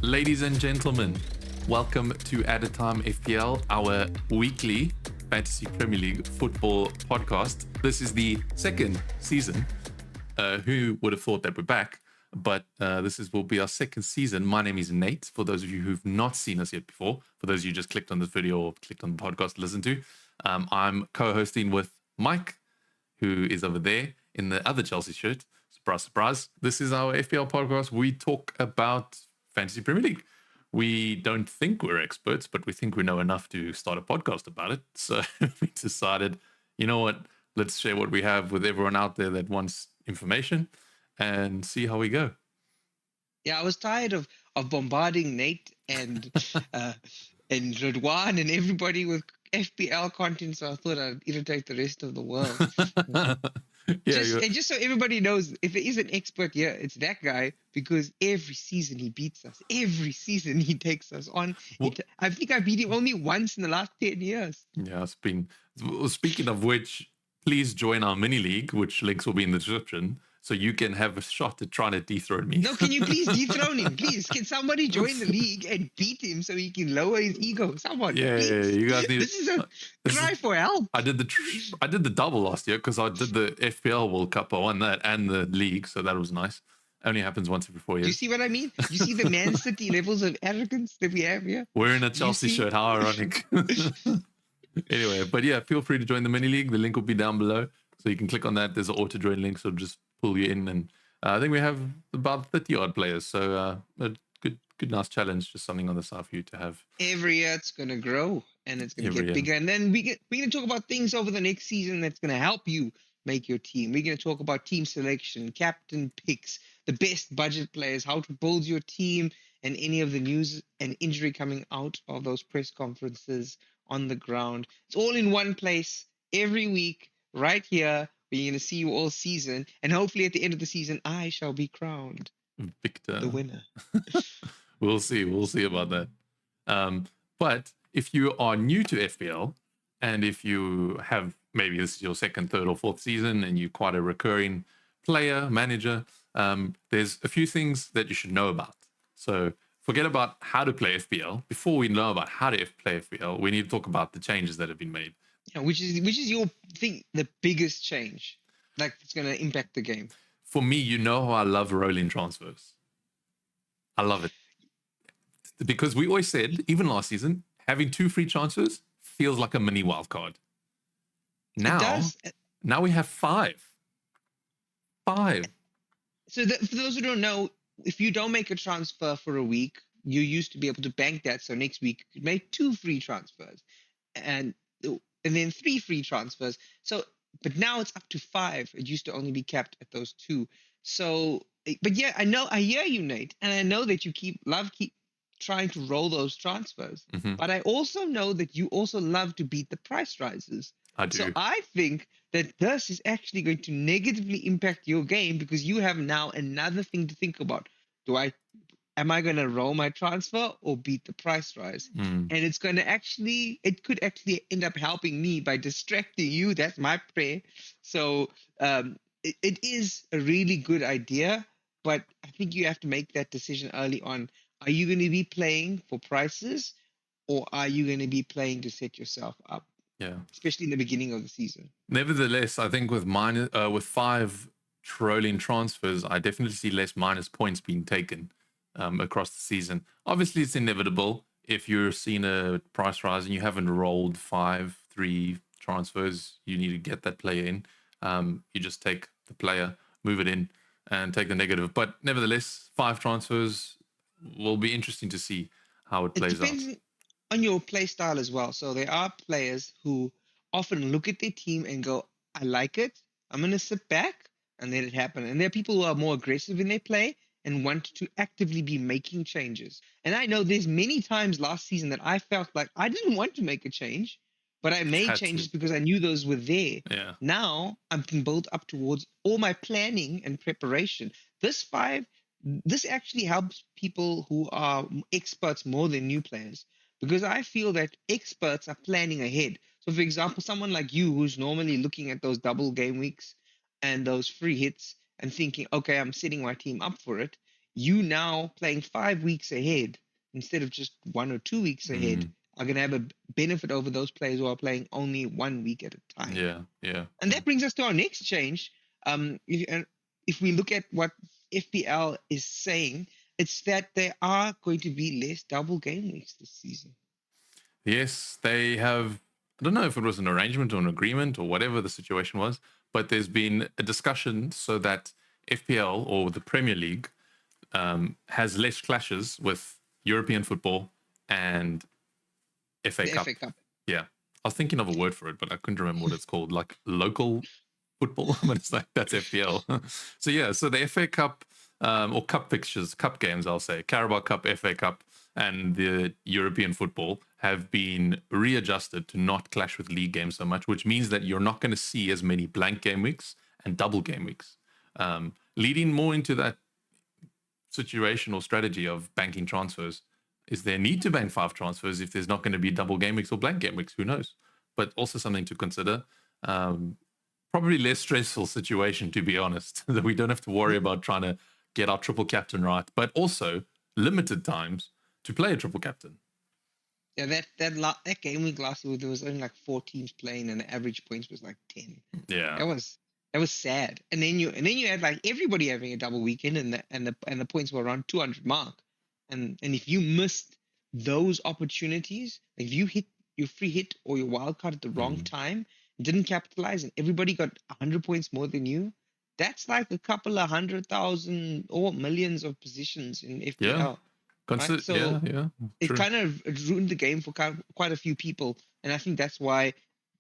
Ladies and gentlemen, welcome to Added Time FPL, our weekly Fantasy Premier League football podcast. This is the second season. Who would have thought that we're back? But will be our second season. My name is Nate. For those of you who've not seen us yet before, for those of you who just clicked on this video or clicked on the podcast to listen to, I'm co-hosting with Mike, who is over there in the other Chelsea shirt. Surprise, surprise. This is our FPL podcast. We talk about Fantasy Premier League. We don't think we're experts, but we think we know enough to start a podcast about it. So we decided, you know what, let's share what we have with everyone out there that wants information and see how we go. Yeah, I was tired of bombarding Nate and Radwan and everybody with FPL content, so I thought I'd irritate the rest of the world. Just so everybody knows, if there is an expert here, it's that guy, because every season he beats us. Every season he takes us on. I think I beat him only once in the last 10 years. Yeah, it's been... Speaking of which, please join our mini league, which links will be in the description, so you can have a shot at trying to dethrone me. No, can you please dethrone him? Please, can somebody join the league and beat him so he can lower his ego? Someone, yeah, you guys need. This is a cry for help. I did the double last year because I did the FPL World Cup. I won that and the league, so that was nice. Only happens once every 4 years. You see what I mean? You see the Man City levels of arrogance that we have here? We're in a Chelsea shirt. How ironic. Anyway, but yeah, feel free to join the mini league. The link will be down below, so you can click on that. There's an auto join link, so just pull you in, and I think we have about 30 odd players, so a good nice challenge, just something on the side for you to have. Every year it's going to grow and it's going to get bigger, and then we're going to talk about things over the next season that's going to help you make your team. We're going to talk about team selection, captain picks, the best budget players, how to build your team, and any of the news and injury coming out of those press conferences on the ground. It's all in one place every week right here. We're going to see you all season, and hopefully at the end of the season, I shall be crowned victor, the winner. We'll see about that. But if you are new to FPL, and if you have, maybe this is your second, third, or fourth season, and you're quite a recurring player, manager, there's a few things that you should know about. So forget about how to play FPL. Before we know about how to play FPL, we need to talk about the changes that have been made. Yeah, which is your thing, the biggest change, like it's going to impact the game. For me, you know how I love rolling transfers. I love it. Because we always said, even last season, having 2 free transfers feels like a mini wildcard. Now we have 5. 5. So for those who don't know, if you don't make a transfer for a week, you used to be able to bank that. So next week, you could make 2 free transfers and then 3 free transfers. So, but now it's up to 5. It used to only be capped at those 2. So, but yeah, I hear you, Nate, and I know that you keep trying to roll those transfers. Mm-hmm. But I also know that you also love to beat the price rises. I do. So I think that this is actually going to negatively impact your game, because you have now another thing to think about. Am I going to roll my transfer or beat the price rise? And it could actually end up helping me by distracting you. That's my prayer. So it is a really good idea, but I think you have to make that decision early on. Are you going to be playing for prices, or are you going to be playing to set yourself up? Yeah, especially in the beginning of the season. Nevertheless, I think with 5 trolling transfers, I definitely see less minus points being taken across the season. Obviously, it's inevitable if you're seeing a price rise and you haven't rolled 3 transfers. You need to get that player in. You just take the player, move it in, and take the negative. But nevertheless, 5 transfers will be interesting to see how it plays out. On your play style as well. So there are players who often look at their team and go, I like it, I'm going to sit back and let it happen. And there are people who are more aggressive in their play and want to actively be making changes. And I know there's many times last season that I felt like I didn't want to make a change, but I made changes because I knew those were there. Yeah. Now I'm being built up towards all my planning and preparation. This actually helps people who are experts more than new players, because I feel that experts are planning ahead. So, for example, someone like you who's normally looking at those double game weeks and those free hits and thinking, okay, I'm setting my team up for it. you now playing 5 weeks ahead instead of just 1 or 2 weeks ahead are going to have a benefit over those players who are playing only 1 week at a time. Yeah. And that brings us to our next change. If we look at what FPL is saying, it's that there are going to be less double game weeks this season. Yes, they have. I don't know if it was an arrangement or an agreement or whatever the situation was, but there's been a discussion so that FPL or the Premier League has less clashes with European football and FA The Cup. FA Cup. Yeah. I was thinking of a word for it, but I couldn't remember what it's called. Like local football, but it's like that's FPL. So the FA Cup or cup fixtures, cup games, I'll say, Carabao Cup, FA Cup, and the European football have been readjusted to not clash with league games so much, which means that you're not going to see as many blank game weeks and double game weeks, leading more into that situational strategy of banking transfers. Is there need to bank 5 transfers if there's not going to be double game weeks or blank game weeks? Who knows? But also something to consider. Probably less stressful situation, to be honest, that we don't have to worry about trying to get our triple captain right, but also limited times to play a triple captain. Yeah, that game week last year, there was only like 4 teams playing, and the average points was like 10. Yeah, that was sad. And then you had like everybody having a double weekend, and the points were around 200 mark. And if you missed those opportunities, like if you hit your free hit or your wild card at the wrong time, didn't capitalize, and everybody got 100 points more than you, that's like a couple of 100,000 or millions of positions in FPL. Yeah. Right? So it kind of ruined the game for quite a few people, and I think that's why a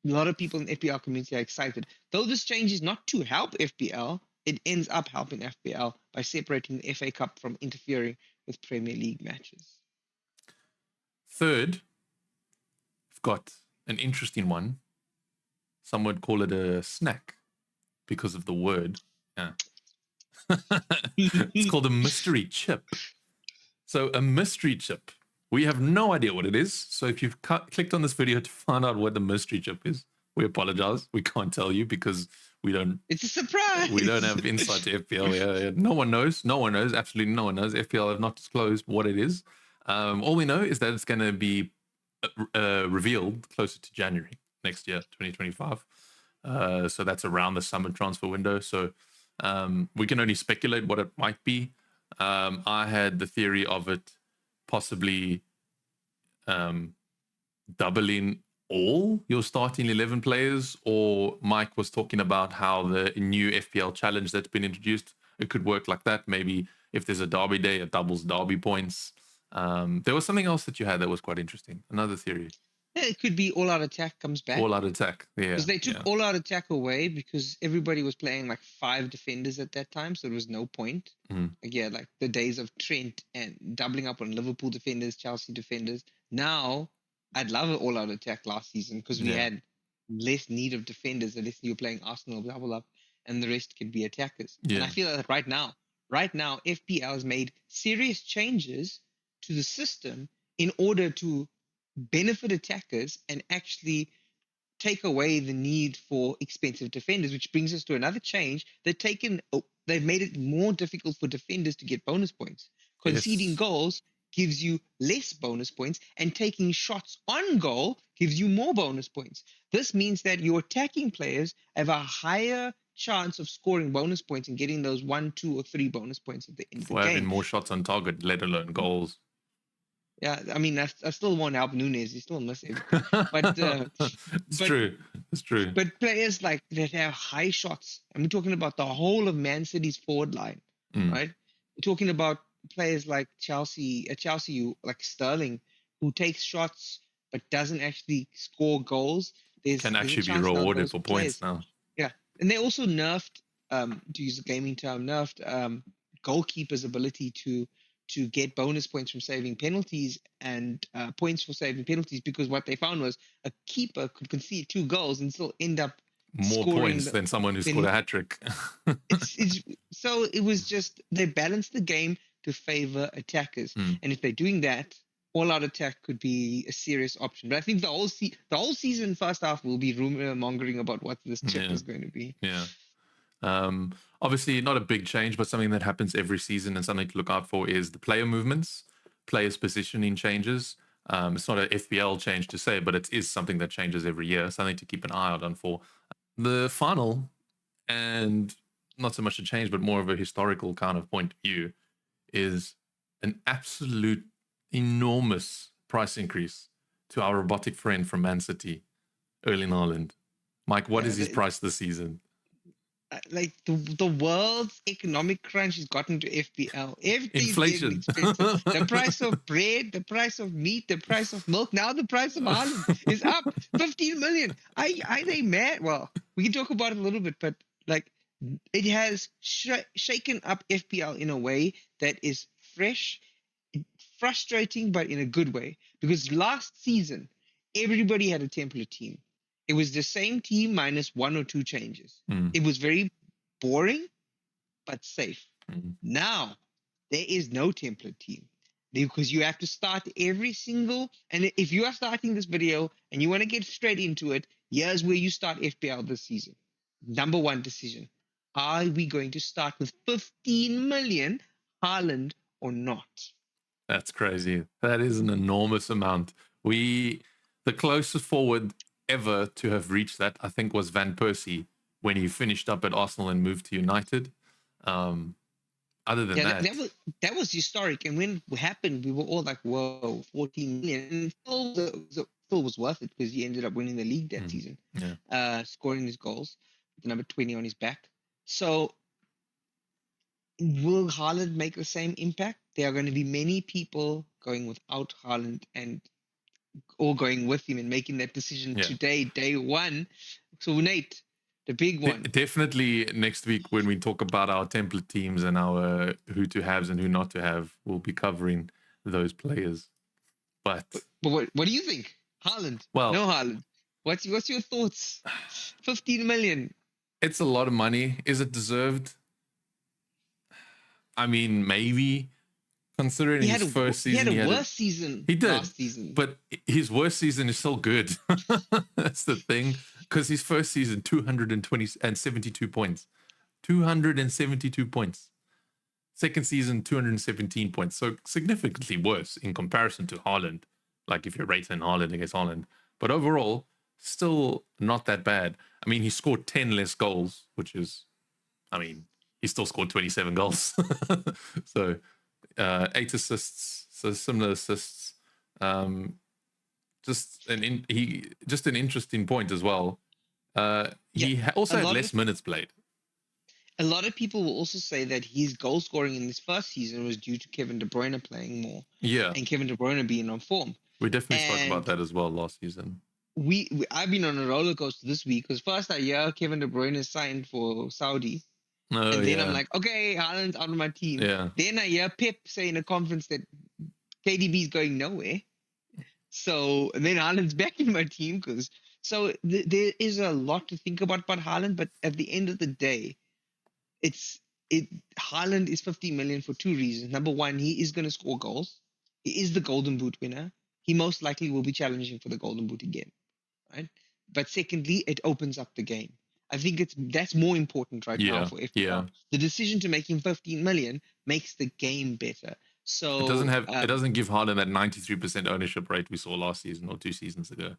lot of people in the FPL community are excited. Though this change is not to help FPL, it ends up helping FPL by separating the FA Cup from interfering with Premier League matches. Third, I've got an interesting one. Some would call it a snack because of the word. Yeah. It's called a mystery chip. So a mystery chip. We have no idea what it is. So if you've clicked on this video to find out what the mystery chip is, we apologize. We can't tell you because we don't. It's a surprise. We don't have insight to FPL. Yeah. No one knows. No one knows. Absolutely no one knows. FPL have not disclosed what it is. All we know is that it's going to be revealed closer to January next year, 2025. So that's around the summer transfer window. So we can only speculate what it might be. I had the theory of it possibly doubling all your starting 11 players, or Mike was talking about how the new FPL challenge that's been introduced, it could work like that. Maybe if there's a derby day, it doubles derby points. There was something else that you had that was quite interesting. Another theory. Yeah, it could be all out attack comes back. All out attack, yeah. Because they took all out attack away because everybody was playing like 5 defenders at that time, so there was no point. Like the days of Trent and doubling up on Liverpool defenders, Chelsea defenders. Now, I'd love an all out attack last season because we had less need of defenders unless you were playing Arsenal double up, and the rest could be attackers. And I feel that right now, FPL has made serious changes to the system in order to benefit attackers and actually take away the need for expensive defenders, which brings us to another change. They've made it more difficult for defenders to get bonus points. Conceding goals gives you less bonus points, and taking shots on goal gives you more bonus points. This means that your attacking players have a higher chance of scoring bonus points and getting those 1, 2, or 3 bonus points at the end of the game. Having more shots on target, let alone goals. Yeah, I mean, I still want to help Nunes. He still miss everything. But it's true. It's true. But players like that have high shots, and we're talking about the whole of Man City's forward line, right? We're talking about players like Chelsea, like Sterling, who takes shots but doesn't actually score goals. Can actually be rewarded for points now. Yeah, and they also nerfed, to use a gaming term, goalkeepers' ability to get bonus points from saving penalties and points for saving penalties, because what they found was a keeper could concede 2 goals and still end up more points than someone who scored a hat-trick. So it was just, they balanced the game to favor attackers. And if they're doing that, all-out attack could be a serious option. But I think the whole season, first half, will be rumor mongering about what this chip is going to be. Yeah. Obviously, not a big change, but something that happens every season and something to look out for is the player movements, players' positioning changes. It's not an FPL change to say, but it is something that changes every year, something to keep an eye out on for. The final, and not so much a change, but more of a historical kind of point of view, is an absolute enormous price increase to our robotic friend from Man City, Erling Haaland. Mike, what is his price this season? Like the world's economic crunch has gotten to FPL. Everything's Inflation. getting expensive. The price of bread, the price of meat, the price of milk. Now the price of Haaland is up 15 million. Are they mad? Well, we can talk about it a little bit, but like it has shaken up FPL in a way that is fresh, frustrating, but in a good way. Because last season, everybody had a template team. It was the same team minus one or two changes. It was very boring, but safe. Now, there is no template team because you have to start every single. And if you are starting this video and you want to get straight into it, here's where you start FPL this season. Number one decision. Are we going to start with 15 million Haaland or not? That's crazy. That is an enormous amount. The closest forward ever to have reached that, I think, was Van Persie when he finished up at Arsenal and moved to United. Other than that was historic. And when it happened, we were all like, whoa, 14 million. And Phil was worth it because he ended up winning the league that season, scoring his goals, with number 20 on his back. So will Haaland make the same impact? There are going to be many people going without Haaland or going with him and making that decision today, day one. So Nate, the big one. Definitely next week when we talk about our template teams and our who to haves and who not to have, we'll be covering those players. But what do you think? Haaland? Well, no Haaland. What's your thoughts? 15 million. It's a lot of money. Is it deserved? I mean, maybe. Considering his first season, he had a worse season. He did last season, but his worst season is still good. That's the thing, because his first season 272 points, 272 points. Second season 217 points, so significantly worse in comparison to Haaland. Like if you're rating Haaland against Haaland, but overall, still not that bad. I mean, he scored 10 less goals, which is, I mean, he still scored 27 goals. So. 8 assists, so similar assists. Just an interesting point as well. He also had less minutes played. A lot of people will also say that his goal scoring in his first season was due to Kevin De Bruyne playing more. Yeah, and Kevin De Bruyne being on form. We definitely spoke about that as well last season. I've been on a roller coaster this week because first I hear Kevin De Bruyne is signed for Saudi. And then I'm like, okay, Haaland's out of my team. Yeah. Then I hear Pep say in a conference that KDB is going nowhere. So, and then Haaland's back in my team there is a lot to think about Haaland, but at the end of the day, Haaland is 15 million for two reasons. Number one, he is going to score goals. He is the Golden Boot winner. He most likely will be challenging for the Golden Boot again, right? But secondly, it opens up the game. I think that's more important now for FPL. Yeah. The decision to make him 15 million makes the game better. So it doesn't give Haaland that 93% ownership rate we saw last season or 2 seasons ago.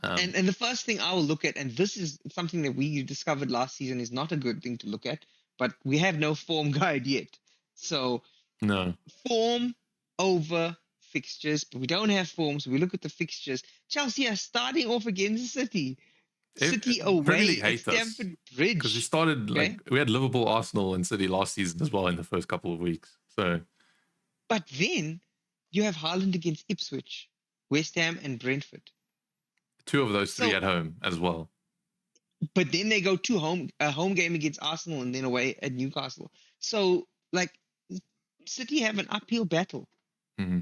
And the first thing I will look at, and this is something that we discovered last season is not a good thing to look at, but we have no form guide yet. So no form over fixtures, but we don't have form, so we look at the fixtures. Chelsea are starting off against City. City away at Stamford Bridge. Because we started we had Liverpool, Arsenal, and City last season as well in the first couple of weeks. So, but then you have Haaland against Ipswich, West Ham, and Brentford. 2 of those 3 at home as well. But then they go to a home game against Arsenal and then away at Newcastle. So City have an uphill battle. Mm-hmm.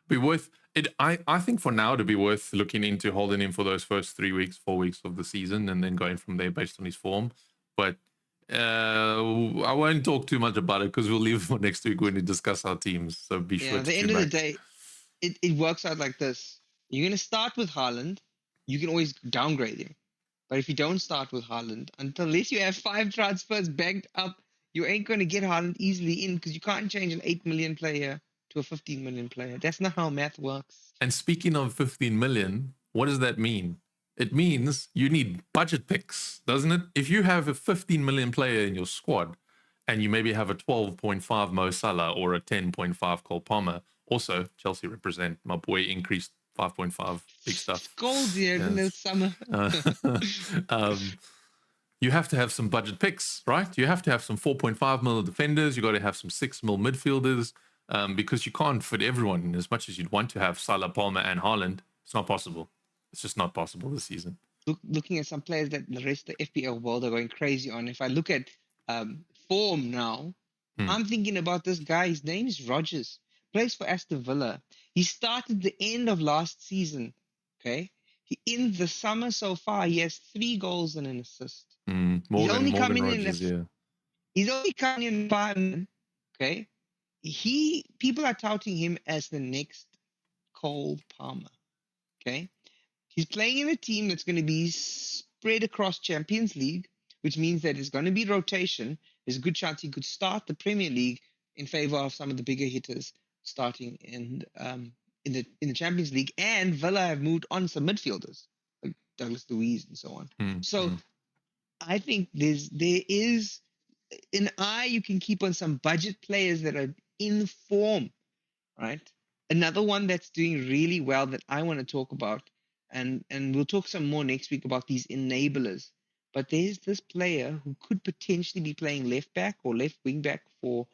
Be worth it. I think for now to be worth looking into holding him for those first 4 weeks of the season, and then going from there based on his form. But I won't talk too much about it because we'll leave for next week when we discuss our teams. So be sure. At the end of the day, it works out like this. You're going to start with Haaland. You can always downgrade him. But if you don't start with Haaland, unless you have 5 transfers banked up, you ain't going to get Haaland easily in because you can't change an 8 million player to a 15 million player. That's not how math works. And speaking of 15 million, what does that mean? It means you need budget picks, doesn't it? If you have a 15 million player in your squad and you maybe have a 12.5 Mo Salah or a 10.5 Cole Palmer, also Chelsea represent, my boy increased 5.5, big stuff. Gold here in the Yes. summer. You have to have some budget picks, right? You have to have some 4.5 mil defenders. You got to have some 6 mil midfielders because you can't fit everyone. As much as you'd want to have Salah, Palmer, and Haaland, it's not possible. It's just not possible this season. Looking at some players that the rest of the FPL world are going crazy on. If I look at form now, I'm thinking about this guy. His name is Rodgers. Plays for Aston Villa. He started the end of last season. Okay. In the summer so far, he has 3 goals and an assist. Morgan Rodgers, yeah. He's only coming in 5 minutes. Okay. People are touting him as the next Cole Palmer. Okay. He's playing in a team that's going to be spread across Champions League, which means that there's going to be rotation. There's a good chance he could start the Premier League in favor of some of the bigger hitters starting in the Champions League. And Villa have moved on some midfielders like Douglas Luiz and so on. So I think there is an eye you can keep on some budget players that are in form, right? Another one that's doing really well that I want to talk about, and we'll talk some more next week about these enablers. But there's this player who could potentially be playing left back or left wing back for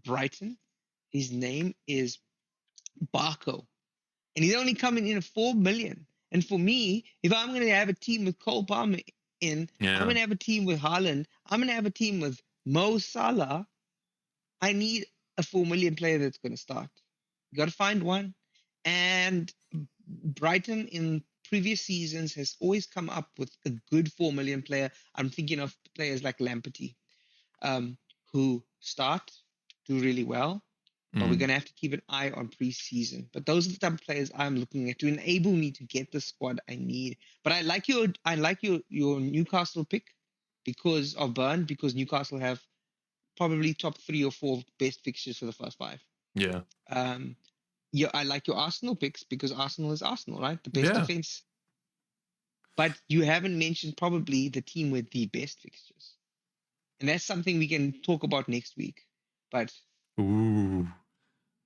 Brighton. His name is Barco. And he's only coming in at 4 million. And for me, if I'm going to have a team with Cole Palmer in, I'm going to have a team with Haaland, I'm going to have a team with Mo Salah, I need a 4 million player that's going to start. You got to find one. And Brighton in previous seasons has always come up with a good 4 million player. I'm thinking of players like Lamptey, who start, do really well. But we're going to have to keep an eye on preseason. But those are the type of players I'm looking at to enable me to get the squad I need. But I like your Newcastle pick because of Burn, because Newcastle have probably top 3 or 4 best fixtures for the first 5. Yeah. I like your Arsenal picks because Arsenal is Arsenal, right? The best defense. But you haven't mentioned probably the team with the best fixtures. And that's something we can talk about next week. But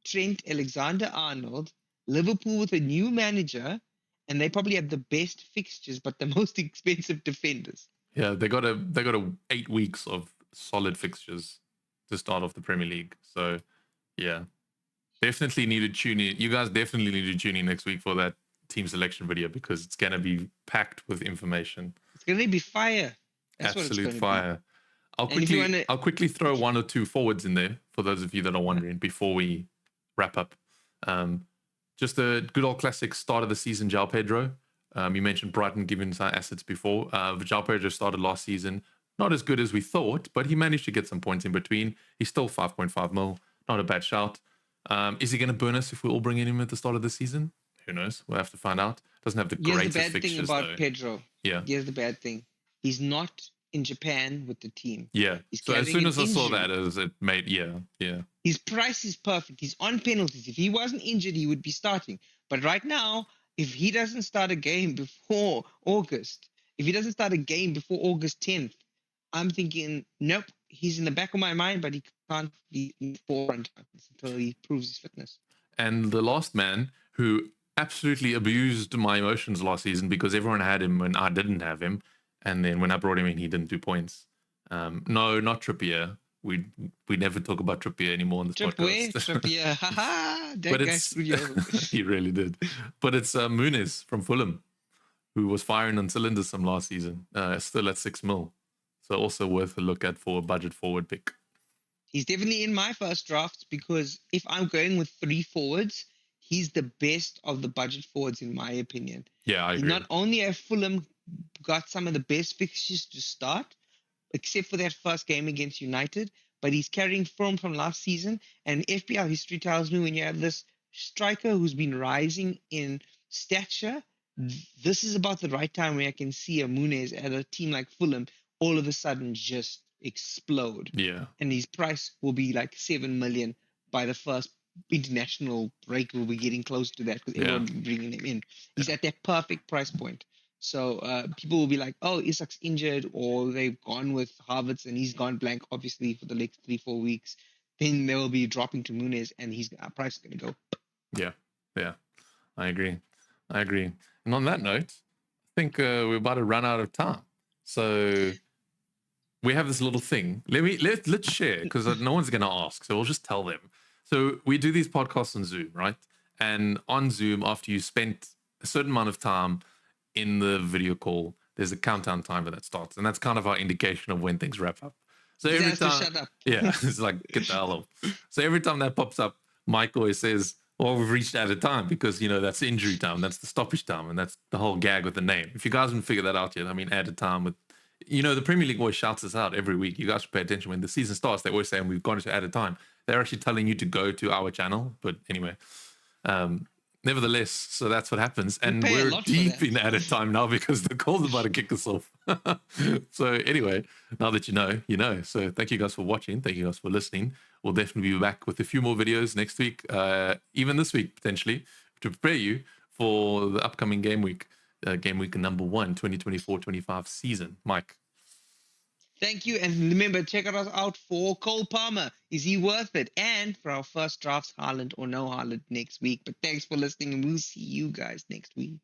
Trent Alexander-Arnold, Liverpool with a new manager, and they probably have the best fixtures but the most expensive defenders. Yeah, they got a 8 weeks of solid fixtures to start off the Premier League. So, yeah, definitely need to tune in. You guys definitely need to tune in next week for that team selection video because it's going to be packed with information. It's going to be fire. That's absolute fire. I'll quickly throw 1 or 2 forwards in there for those of you that are wondering before we wrap up. Just a good old classic start of the season, João Pedro. You mentioned Brighton giving some assets before. João Pedro started last season. Not as good as we thought, but he managed to get some points in between. He's still 5.5 mil. Not a bad shout. Is he going to burn us if we all bring in him at the start of the season? Who knows? We'll have to find out. Doesn't have the greatest fixtures, though. Here's the bad thing about Pedro. Yeah. Here's the bad thing. He's not in Japan with the team. Yeah. So as soon as I saw that, his price is perfect. He's on penalties. If he wasn't injured, he would be starting. But right now, if he doesn't start a game before August, if he doesn't start a game before August 10th, I'm thinking, nope, he's in the back of my mind, but he can't be in the forefront until he proves his fitness. And the last man who absolutely abused my emotions last season because everyone had him when I didn't have him. And then when I brought him in, he didn't do points. No, not Trippier. We never talk about Trippier anymore on this podcast. Trippier, haha. But he really did. But it's Muniz from Fulham, who was firing on cylinders some last season. Still at 6 mil. So also worth a look at for a budget forward pick. He's definitely in my first drafts because if I'm going with 3 forwards, he's the best of the budget forwards in my opinion. Yeah, I agree. Not only have Fulham got some of the best fixtures to start, except for that first game against United, but he's carrying form from last season. And FPL history tells me when you have this striker who's been rising in stature this is about the right time where I can see a Muniz at a team like Fulham all of a sudden just explode. Yeah. And his price will be like 7 million by the first international break. We'll be getting close to that because everyone will be bringing him in. He's at that perfect price point. So people will be like, oh, Isak's injured, or they've gone with Havertz and he's gone blank, obviously, for the next 3-4 weeks. Then they will be dropping to Muniz and his price is going to go. Yeah. Yeah. I agree. And on that note, I think we're about to run out of time. So we have this little thing. Let's share, because no one's going to ask. So we'll just tell them. So we do these podcasts on Zoom, right? And on Zoom, after you spent a certain amount of time in the video call, there's a countdown timer that starts. And that's kind of our indication of when things wrap up. So every time, shut up. yeah, it's like, get the hell off. So every time that pops up, Mike always says, well, we've reached added time, because, that's injury time. That's the stoppage time. And that's the whole gag with the name. If you guys haven't figured that out yet, I mean, added time with, the Premier League always shouts us out every week. You guys should pay attention. When the season starts, they always say, we've gone to added time. They're actually telling you to go to our channel. But anyway, nevertheless, so that's what happens. And we're deep in added time now, because the call's about to kick us off. So anyway, now that you know. So thank you guys for watching. Thank you guys for listening. We'll definitely be back with a few more videos next week, even this week, potentially, to prepare you for the upcoming game week number 1, 2024-25 season. Mike. Thank you. And remember, check us out for Cole Palmer. Is he worth it? And for our first drafts, Haaland or no Haaland next week. But thanks for listening, and we'll see you guys next week.